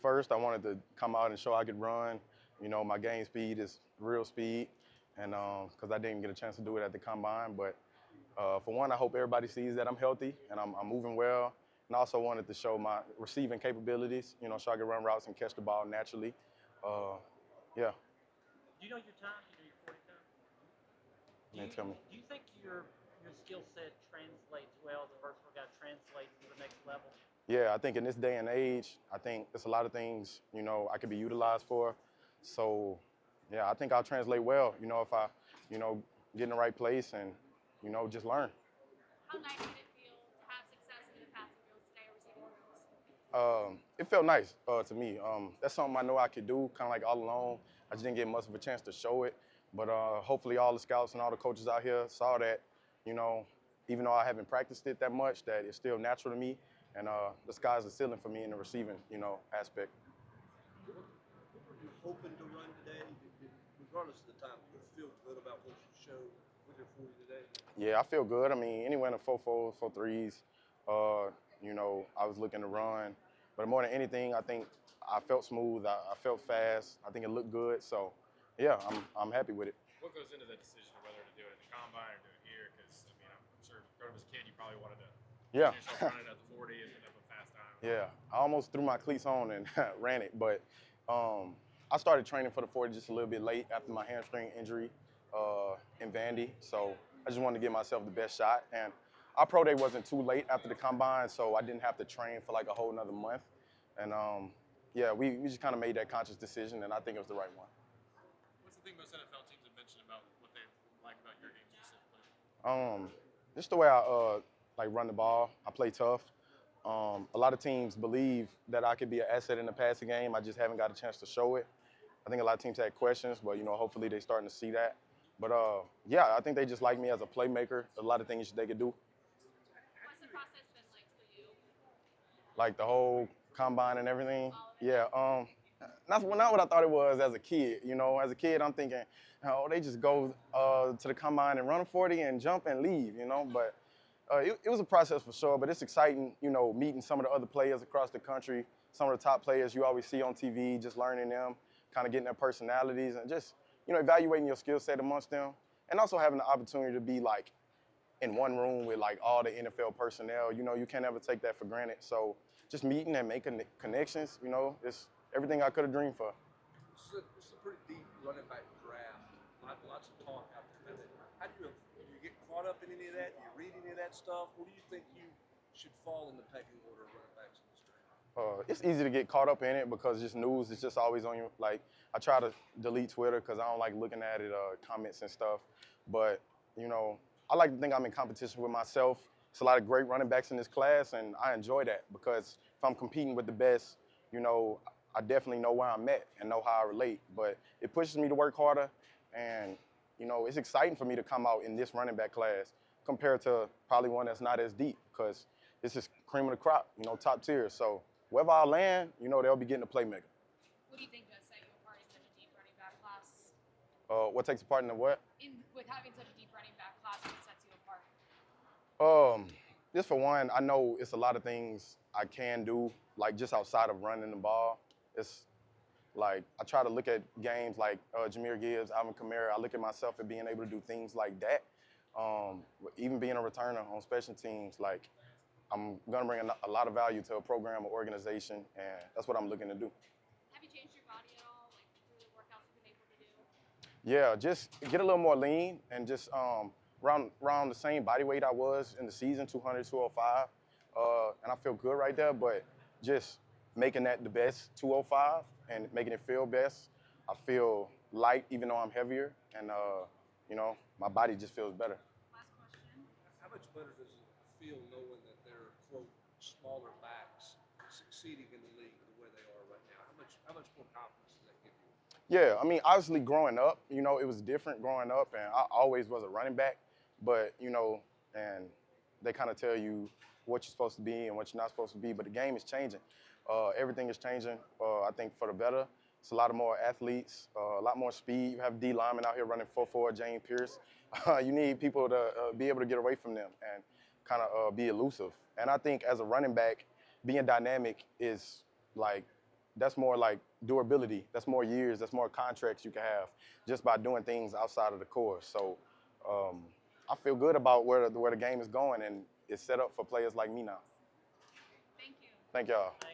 first, I wanted to come out and show I could run. My game speed is real speed, and because I didn't get a chance to do it at the combine. But for one, I hope everybody sees that I'm healthy and I'm moving well. And I also wanted to show my receiving capabilities, so I could run routes and catch the ball naturally. Uh, yeah, Do you know your time? Do you know your 40 time? Do and you tell me. do you think your skill set translates well as a versatile guy translates to the next level? Yeah, I think in this day and age, I think there's a lot of things, I could be utilized for. So, yeah, I think I'll translate well, if I, you know, get in the right place and, just learn. How nice did it feel to have success in the passing field today or receiving fields? It felt nice to me. That's something I know I could do, kind of like all along. I just didn't get much of a chance to show it. But hopefully all the scouts and all the coaches out here saw that, you know, even though I haven't practiced it that much, that it's still natural to me. And the sky's the ceiling for me in the receiving, aspect. What were you hoping to run today? Regardless of the time, do you feel good about what you showed with your 40 today? Yeah, I feel good. I mean, anywhere in the 4.4s, 4.3s, I was looking to run. But more than anything, I think I felt smooth. I felt fast. I think it looked good. So, yeah, I'm happy with it. What goes into that decision of whether to do it at the combine or do it here? Because I mean, I'm sure growing up as a kid, you probably wanted to Yeah. see yourself running at the 40 and end up a fast time. Yeah, I almost threw my cleats on and ran it, but I started training for the 40 just a little bit late after my hamstring injury in Vandy. So I just wanted to give myself the best shot. And our pro day wasn't too late after the combine, so I didn't have to train for like a whole nother month. And yeah, we just kind of made that conscious decision, and I think it was the right one. What's the thing most NFL teams have mentioned about what they like about your game specifically? Just the way I like run the ball. I play tough. A lot of teams believe that I could be an asset in the passing game. I just haven't got a chance to show it. I think a lot of teams had questions, but hopefully they're starting to see that. But yeah, I think they just like me as a playmaker. A lot of things they could do, What's the process been like for you? like the whole combine and everything. All of it? Yeah, not what I thought it was as a kid. As a kid, I'm thinking, oh, they just go to the combine and run a 40 and jump and leave. But it was a process for sure. But it's exciting, meeting some of the other players across the country, some of the top players you always see on TV, just learning them, kind of getting their personalities, and just evaluating your skill set amongst them, and also having the opportunity to be like in one room with like all the NFL personnel. You can't ever take that for granted. So just meeting and making connections, it's everything I could have dreamed for. This is a pretty deep running back draft. Lots of talk out there. How do you get caught up in any of that? Do you read any of that stuff? Where do you think you should fall in the pecking order of running backs in this draft? It's easy to get caught up in it because just news is just always on you. Like, I try to delete Twitter because I don't like looking at it, comments and stuff. But, I like to think I'm in competition with myself. It's a lot of great running backs in this class, and I enjoy that because if I'm competing with the best, I definitely know where I'm at and know how I relate. But it pushes me to work harder, and, it's exciting for me to come out in this running back class compared to probably one that's not as deep because this is cream of the crop, top tier. So wherever I land, they'll be getting a playmaker. What do you think does set you apart in such a deep running back class? What takes a part in the what? With having such a deep running back class, what sets you apart? Just for one, I know it's a lot of things I can do, like just outside of running the ball. It's like I try to look at games like Jahmyr Gibbs, Alvin Kamara. I look at myself and being able to do things like that. Even being a returner on special teams, like I'm gonna bring a lot of value to a program or organization, and that's what I'm looking to do. Have you changed your body at all, like through the workouts you've been able to do? Yeah, just get a little more lean and just around the same body weight I was in the season, 200, 205. And I feel good right there, but just making that the best 205 and making it feel best. I feel light even though I'm heavier, and my body just feels better. Last question. How much better does it feel knowing that there are, quote, smaller backs succeeding in the league the way they are right now? How much more confidence does that give you? Yeah, I mean, obviously growing up, it was different growing up, and I always was a running back, but, and they kind of tell you what you're supposed to be and what you're not supposed to be, but the game is changing. Everything is changing, I think, for the better. It's a lot of more athletes, a lot more speed. You have D linemen out here running 4.4, James Pierce. You need people to be able to get away from them and kind of be elusive. And I think as a running back, being dynamic is like that's more like durability. That's more years. That's more contracts you can have just by doing things outside of the course. So I feel good about where the game is going, and it's set up for players like me now. Thank you. Thank y'all.